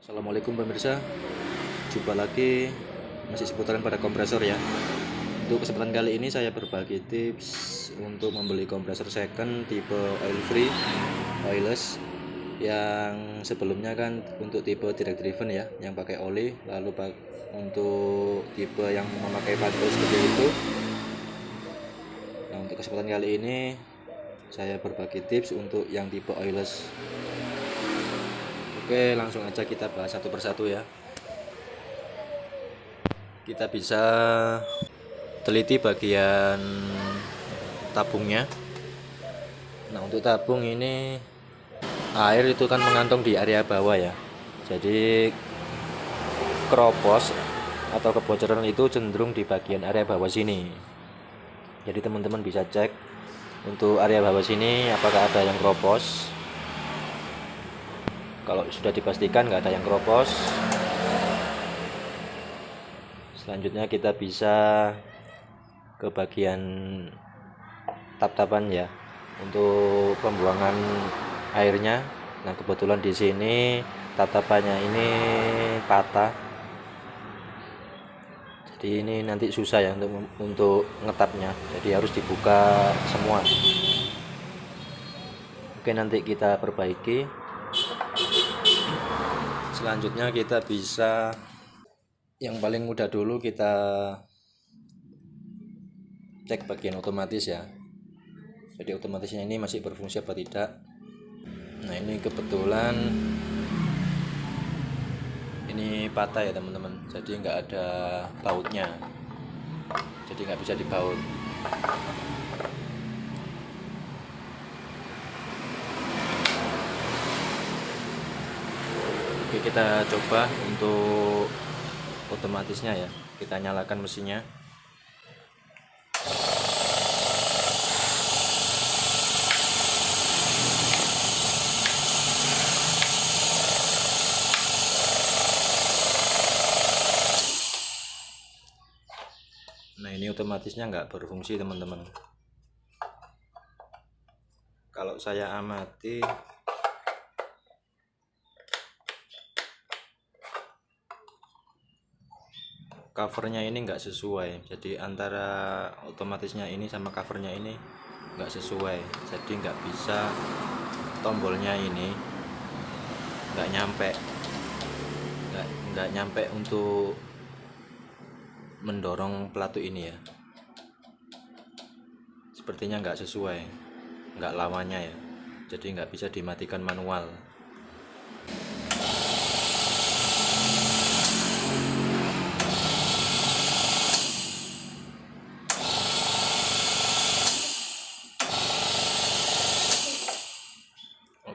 Assalamualaikum pemirsa, jumpa lagi masih seputaran pada kompresor ya. Untuk kesempatan kali ini saya berbagi tips untuk membeli kompresor second tipe oil free, oilless, yang sebelumnya kan untuk tipe direct driven ya, yang pakai oli, lalu untuk tipe yang memakai panel seperti itu. Nah, untuk kesempatan kali ini saya berbagi tips untuk yang tipe oilless. Oke, langsung aja kita bahas satu persatu ya. Kita bisa teliti bagian tabungnya. Nah, untuk tabung ini air itu kan mengantung di area bawah ya. Jadi keropos atau kebocoran itu cenderung di bagian area bawah sini. Jadi teman-teman bisa cek untuk area bawah sini apakah ada yang keropos. Kalau sudah dipastikan nggak ada yang keropos, selanjutnya kita bisa ke bagian tap-tapan ya untuk pembuangan airnya. Nah, kebetulan di sini tap-tapannya ini patah, jadi ini nanti susah ya untuk ngetapnya, jadi harus dibuka semua. Oke, nanti kita perbaiki. Selanjutnya kita bisa, yang paling mudah dulu kita cek bagian otomatis ya. Jadi otomatisnya ini masih berfungsi apa tidak. Nah, ini kebetulan ini patah ya teman-teman, jadi nggak ada bautnya, jadi nggak bisa dibaut. Oke, kita coba untuk otomatisnya ya, kita nyalakan mesinnya. Nah, ini otomatisnya nggak berfungsi teman-teman. Kalau saya amati, covernya ini nggak sesuai, jadi antara otomatisnya ini sama covernya ini nggak sesuai, jadi nggak bisa, tombolnya ini nggak nyampe untuk mendorong pelatu ini ya, sepertinya nggak sesuai, nggak lawannya ya, jadi nggak bisa dimatikan manual.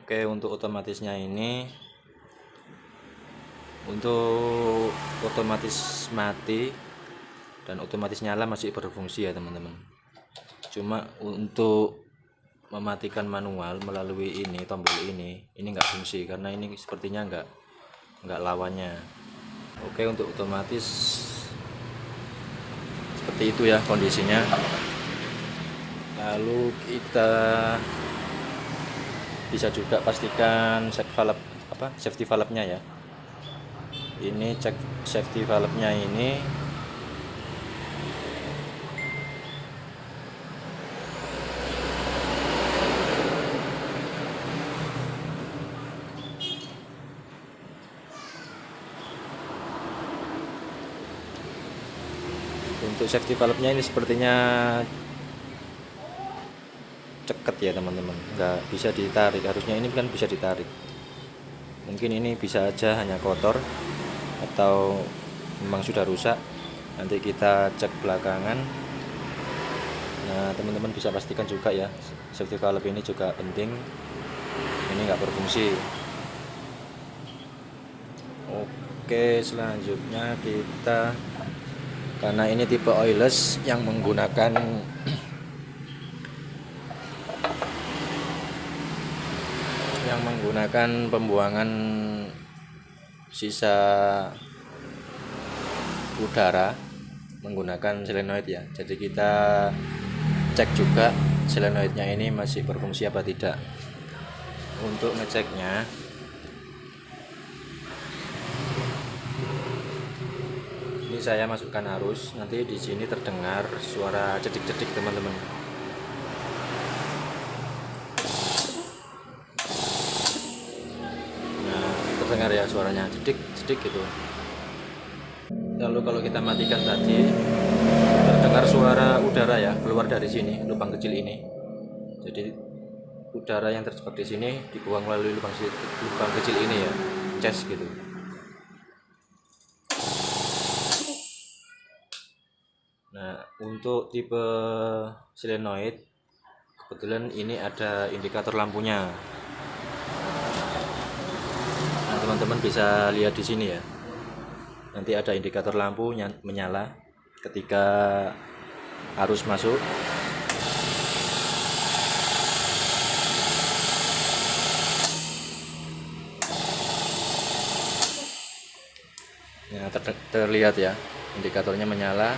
Oke, untuk otomatisnya ini, untuk otomatis mati dan otomatis nyala masih berfungsi ya teman-teman. Cuma untuk mematikan manual melalui ini, tombol ini nggak fungsi karena ini sepertinya nggak lawannya. Oke, untuk otomatis seperti itu ya kondisinya. Lalu kita bisa juga pastikan safety valve-nya ya. Ini cek safety valve-nya ini. Untuk safety valve-nya ini sepertinya ceket ya teman-teman, nggak bisa ditarik, harusnya ini kan bisa ditarik. Mungkin ini bisa aja hanya kotor atau memang sudah rusak, nanti kita cek belakangan. Nah, teman-teman bisa pastikan juga ya, safety valve ini juga penting, ini nggak berfungsi. Oke, selanjutnya kita, karena ini tipe oilless yang menggunakan pembuangan sisa udara menggunakan solenoid ya, jadi kita cek juga solenoidnya ini masih berfungsi apa tidak. Untuk ngeceknya saya masukkan arus, nanti di sini terdengar suara cedik-cedik teman-teman. Nah, terdengar ya suaranya cedik-cedik gitu. Lalu kalau kita matikan tadi, terdengar suara udara ya keluar dari sini, lubang kecil ini. Jadi udara yang terjebak di sini dibuang melalui lubang kecil ini ya, cas gitu. Nah, untuk tipe solenoid kebetulan ini ada indikator lampunya. Nah, teman-teman bisa lihat di sini ya. Nanti ada indikator lampu menyala ketika arus masuk. Nah, terlihat ya, indikatornya menyala.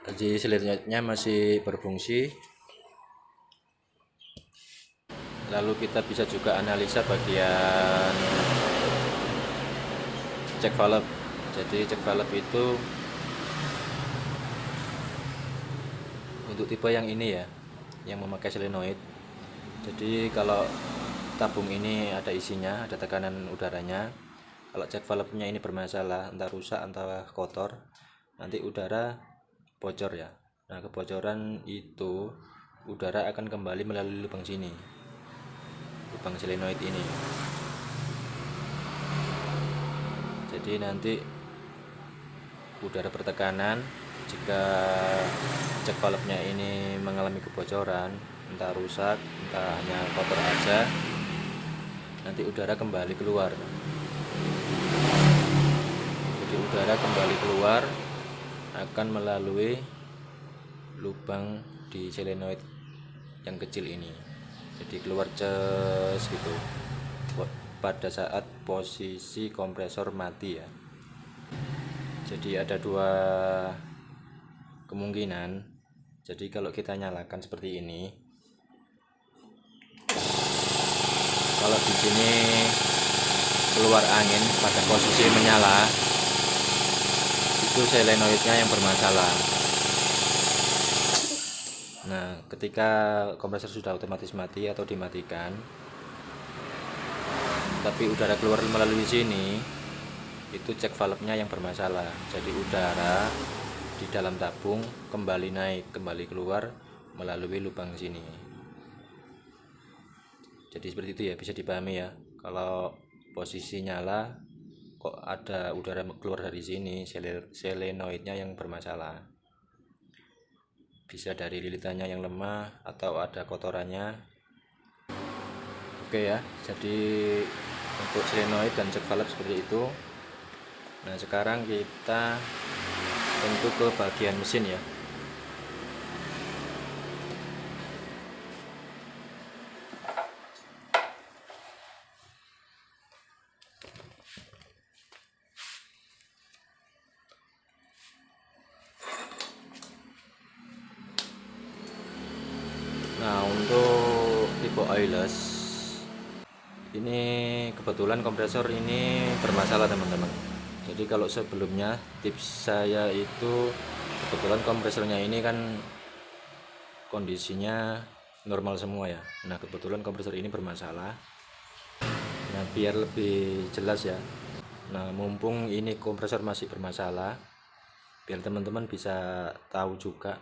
Jadi selirnya masih berfungsi. Lalu kita bisa juga analisa bagian cek valve. Jadi cek valve itu untuk tipe yang ini ya, yang memakai solenoid. Jadi kalau tabung ini ada isinya, ada tekanan udaranya. Kalau cek valve-nya ini bermasalah, entah rusak, entah kotor, nanti udara bocor ya. Nah, kebocoran itu udara akan kembali melalui lubang sini, lubang solenoid ini. Jadi nanti udara bertekanan, jika cek valve-nya ini mengalami kebocoran, entah rusak, entah hanya kotor aja, nanti udara kembali keluar. Jadi udara kembali keluar akan melalui lubang di solenoid yang kecil ini. Jadi keluar ces gitu pada saat posisi kompresor mati ya. Jadi ada dua kemungkinan. Jadi kalau kita nyalakan seperti ini, kalau di sini keluar angin pada posisi menyala, itu solenoidnya yang bermasalah. Nah, ketika kompresor sudah otomatis mati atau dimatikan, tapi udara keluar melalui sini, itu cek valve-nya yang bermasalah. Jadi udara di dalam tabung kembali naik, kembali keluar melalui lubang sini. Jadi seperti itu ya, bisa dipahami ya. Kalau posisi nyala kok ada udara keluar dari sini, solenoidnya yang bermasalah. Bisa dari lilitannya yang lemah atau ada kotorannya. Oke ya, jadi untuk solenoid dan cek valve seperti itu. Nah, sekarang kita tentu ke bagian mesin ya. Nah, untuk tipe oilless ini kebetulan kompresor ini bermasalah teman-teman. Jadi kalau sebelumnya tips saya itu kebetulan kompresornya ini kan kondisinya normal semua ya. Nah, kebetulan kompresor ini bermasalah. Nah, biar lebih jelas ya. Nah, mumpung ini kompresor masih bermasalah, biar teman-teman bisa tahu juga.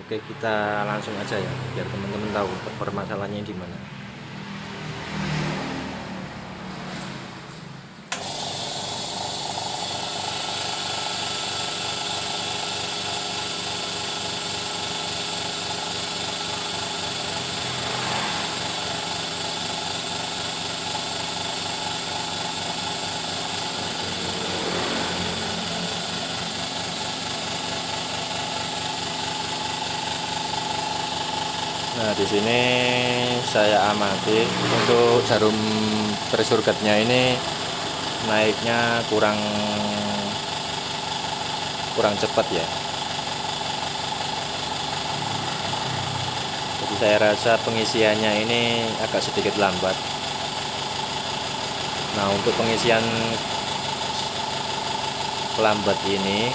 Oke, kita langsung aja ya, biar teman-teman tahu permasalahannya di mana. Nah, di sini saya amati untuk jarum pressure gauge-nya ini naiknya kurang cepat ya. Jadi saya rasa pengisiannya ini agak sedikit lambat. Nah, untuk pengisian lambat ini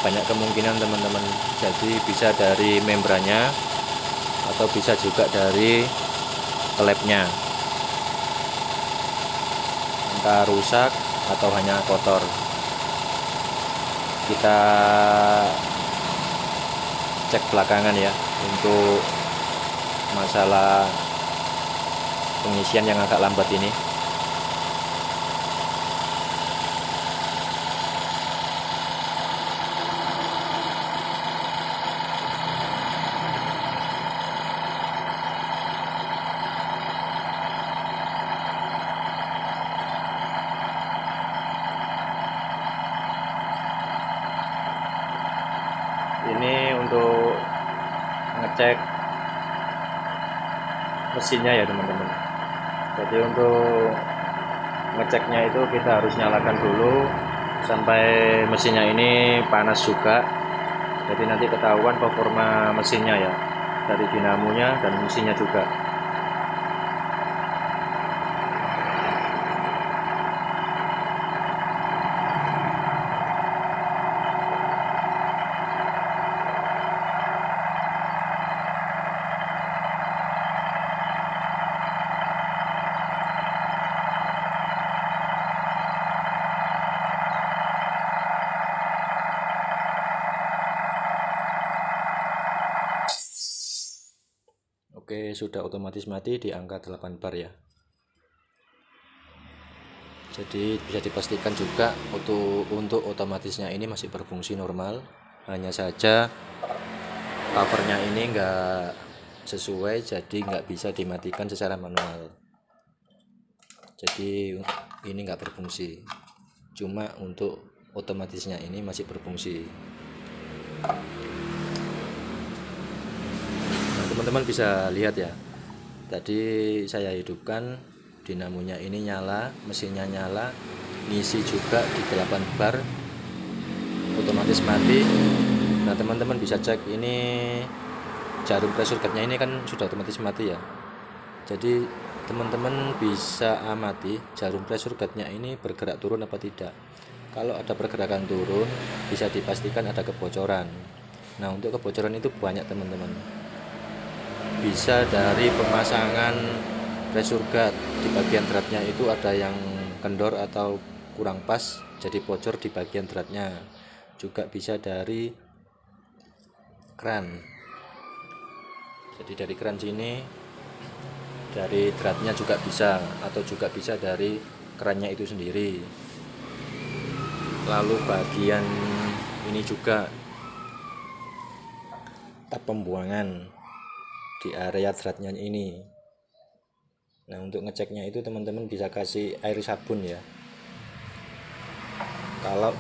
banyak kemungkinan teman-teman, jadi bisa dari membrannya atau bisa juga dari klepnya, entah rusak atau hanya kotor. Kita cek belakangan ya untuk masalah pengisian yang agak lambat ini. Ini untuk ngecek mesinnya ya teman-teman. Jadi untuk ngeceknya itu kita harus nyalakan dulu sampai mesinnya ini panas juga. Jadi nanti ketahuan performa mesinnya ya, dari dinamonya dan mesinnya juga. Oke, sudah otomatis mati di angka 8 bar ya. Jadi bisa dipastikan juga untuk otomatisnya ini masih berfungsi normal. Hanya saja covernya ini enggak sesuai, jadi nggak bisa dimatikan secara manual. Jadi ini nggak berfungsi. Cuma untuk otomatisnya ini masih berfungsi. Teman-teman bisa lihat ya, tadi saya hidupkan, dinamonya ini nyala, mesinnya nyala, ngisi juga di 8 bar, otomatis mati. Nah teman-teman bisa cek ini jarum pressure gauge-nya ini kan sudah otomatis mati ya. Jadi teman-teman bisa amati jarum pressure gauge-nya ini bergerak turun apa tidak. Kalau ada pergerakan turun, bisa dipastikan ada kebocoran. Nah untuk kebocoran itu banyak teman-teman, bisa dari pemasangan pressure gauge di bagian dratnya itu ada yang kendor atau kurang pas, jadi bocor di bagian dratnya. Juga bisa dari keran, jadi dari keran sini, dari dratnya juga bisa, atau juga bisa dari kerannya itu sendiri. Lalu bagian ini juga tap pembuangan di area dratnya ini. Nah untuk ngeceknya itu teman-teman bisa kasih air sabun ya, kalau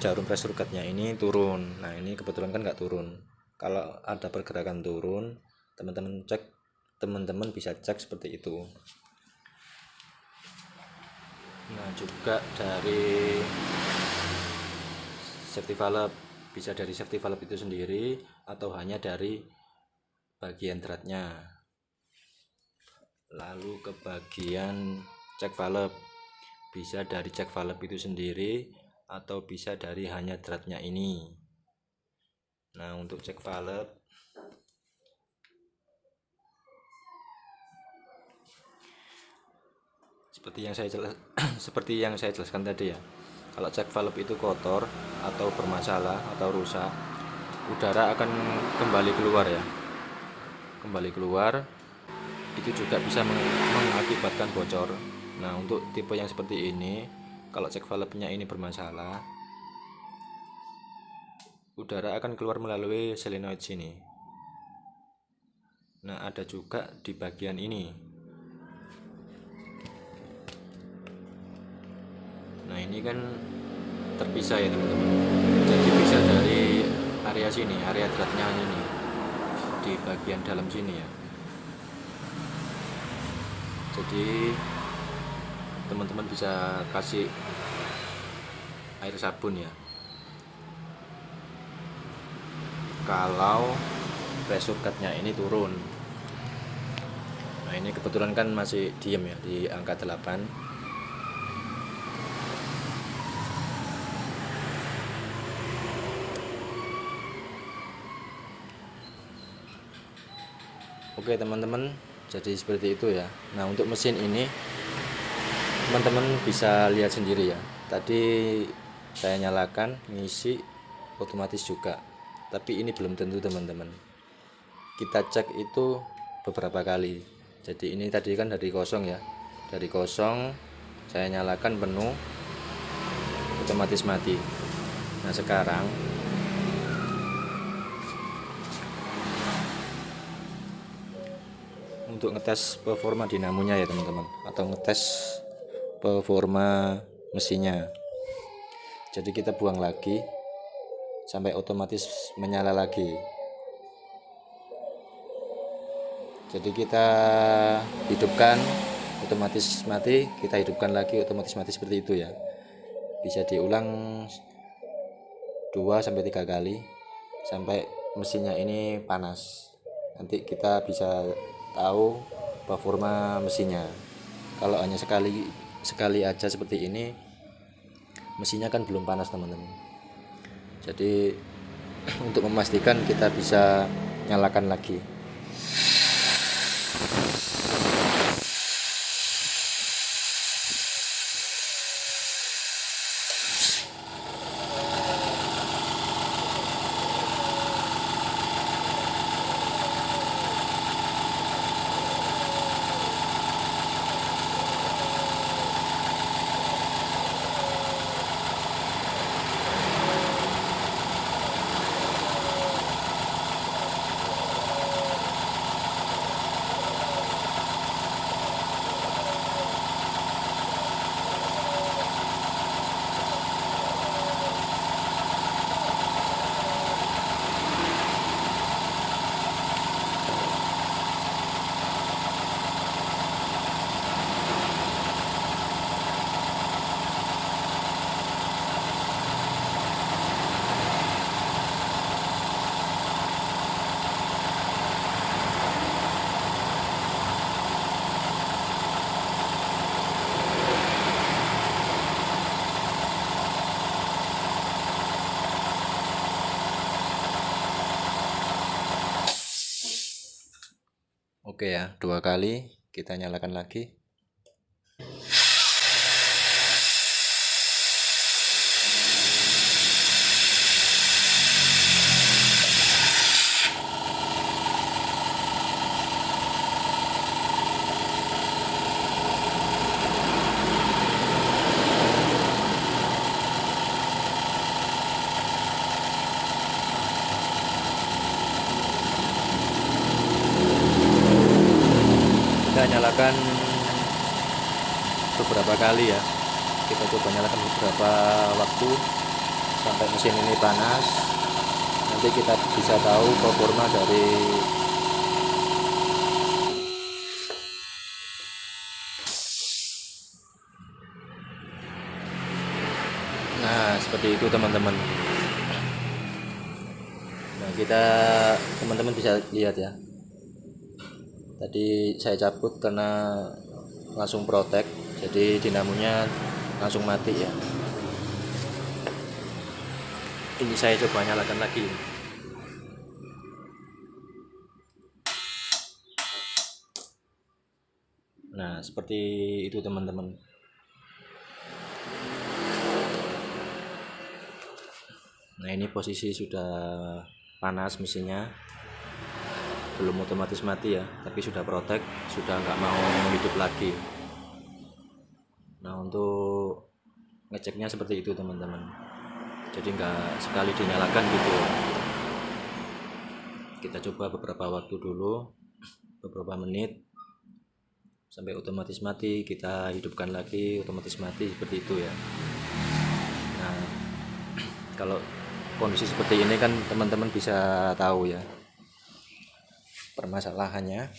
jarum pressure gauge-nya ini turun. Nah ini kebetulan kan nggak turun. Kalau ada pergerakan turun, teman-teman bisa cek seperti itu. Nah juga dari safety valve, bisa dari safety valve itu sendiri atau hanya dari bagian dratnya. Lalu ke bagian check valve, bisa dari check valve itu sendiri atau bisa dari hanya dratnya ini. Nah untuk check valve, seperti yang saya jelaskan tadi ya, kalau check valve itu kotor atau bermasalah atau rusak, udara akan kembali keluar ya, kembali keluar. Itu juga bisa mengakibatkan bocor. Nah untuk tipe yang seperti ini, kalau check valve-nya ini bermasalah, udara akan keluar melalui solenoid sini. Nah ada juga di bagian ini. Nah ini kan terpisah ya teman-teman, jadi bisa dari area sini, area dratnya ini, di bagian dalam sini ya. Jadi teman-teman bisa kasih air sabun ya kalau pressure gauge-nya ini turun. Nah ini kebetulan kan masih diem ya di angka 8. Oke teman-teman, jadi seperti itu ya. Nah untuk mesin ini teman-teman bisa lihat sendiri ya. Tadi saya nyalakan, ngisi otomatis juga. Tapi ini belum tentu teman-teman. Kita cek itu beberapa kali. Jadi ini tadi kan dari kosong ya. Dari kosong saya nyalakan penuh, otomatis mati. Nah sekarang untuk ngetes performa dinamonya ya teman-teman, atau ngetes performa mesinnya. Jadi kita buang lagi sampai otomatis menyala lagi. Jadi kita hidupkan otomatis mati, kita hidupkan lagi otomatis mati, seperti itu ya. Bisa diulang 2-3 kali sampai mesinnya ini panas. Nanti kita bisa tahu performa mesinnya. Kalau hanya sekali aja seperti ini, mesinnya kan belum panas teman-teman. Jadi untuk memastikan kita bisa nyalakan lagi. Oke ya, 2 kali kita nyalakan lagi. Kita nyalakan beberapa kali ya. Kita coba nyalakan beberapa waktu sampai mesin ini panas. Nanti kita bisa tahu performa dari Nah seperti itu teman-teman. Nah teman-teman bisa lihat ya, tadi saya cabut karena langsung protek, jadi dinamonya langsung mati ya. Ini saya coba nyalakan lagi. Nah seperti itu teman-teman. Nah ini posisi sudah panas mesinnya, belum otomatis mati ya, tapi sudah protek, sudah nggak mau hidup lagi. Nah untuk ngeceknya seperti itu teman-teman, jadi nggak sekali dinyalakan gitu. Kita coba beberapa waktu dulu, beberapa menit sampai otomatis mati, kita hidupkan lagi otomatis mati, seperti itu ya. Nah kalau kondisi seperti ini kan teman-teman bisa tahu ya permasalahannya.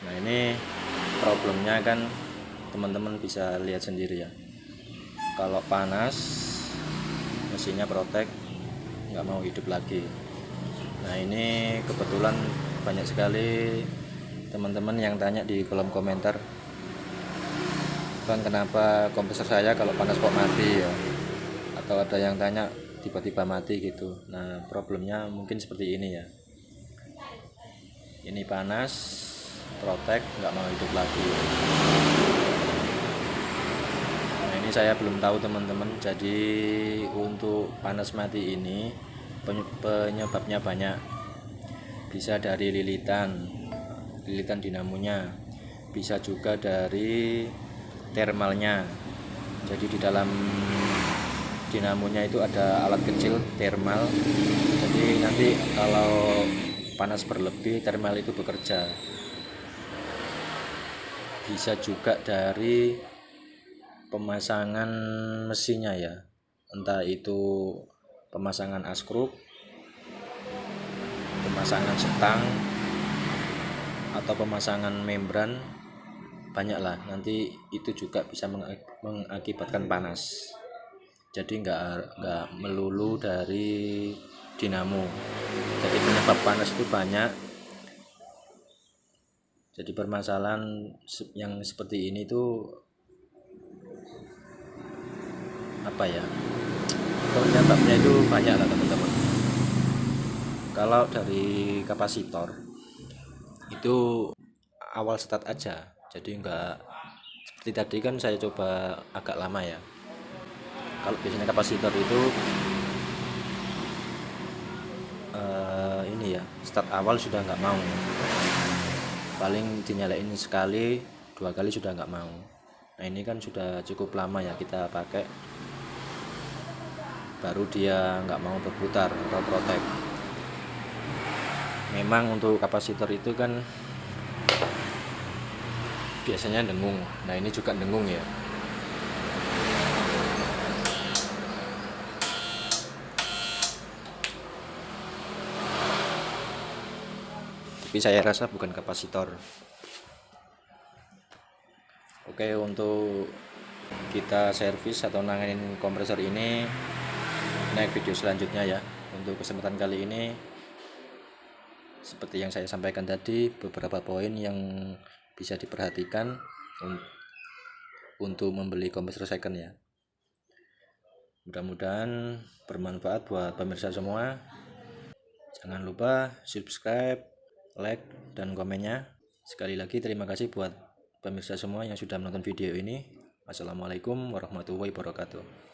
Nah ini problemnya kan teman-teman bisa lihat sendiri ya, kalau panas mesinnya protek, nggak mau hidup lagi. Nah ini kebetulan banyak sekali teman-teman yang tanya di kolom komentar, Bang kenapa kompresor saya kalau panas kok mati ya. atau ada yang tanya tiba-tiba mati gitu. Nah problemnya mungkin seperti ini ya, ini panas, protek nggak mau hidup lagi. Nah ini saya belum tahu teman-teman. Jadi untuk panas mati ini penyebabnya banyak, bisa dari lilitan dinamonya, bisa juga dari thermalnya. Jadi di dalam dinamonya itu ada alat kecil thermal, jadi nanti kalau panas berlebih thermal itu bekerja. Bisa juga dari pemasangan mesinnya ya, entah itu pemasangan askruk, pemasangan setang, atau pemasangan membran, banyaklah. Nanti itu juga bisa mengakibatkan panas. Jadi nggak melulu dari dinamo. Jadi penyebab panas itu banyak. Jadi permasalahan yang seperti ini tuh apa ya, penyebabnya itu banyak lah teman-teman. Kalau dari kapasitor itu awal start aja, jadi enggak seperti tadi kan saya coba agak lama ya. Kalau biasanya kapasitor itu ini ya, start awal sudah nggak mau, paling dinyalain sekali 2 kali sudah nggak mau. Nah ini kan sudah cukup lama ya kita pakai, baru dia nggak mau berputar atau protek. Memang untuk kapasitor itu kan biasanya dengung. Nah ini juga dengung ya. Tapi saya rasa bukan kapasitor. Oke, untuk kita servis atau nanganin kompresor ini naik video selanjutnya ya. Untuk kesempatan kali ini seperti yang saya sampaikan tadi, beberapa poin yang bisa diperhatikan untuk membeli kompresor second ya. Mudah-mudahan bermanfaat buat pemirsa semua. Jangan lupa subscribe, like, dan komennya. Sekali lagi terima kasih buat pemirsa semua yang sudah menonton video ini. Wassalamualaikum warahmatullahi wabarakatuh.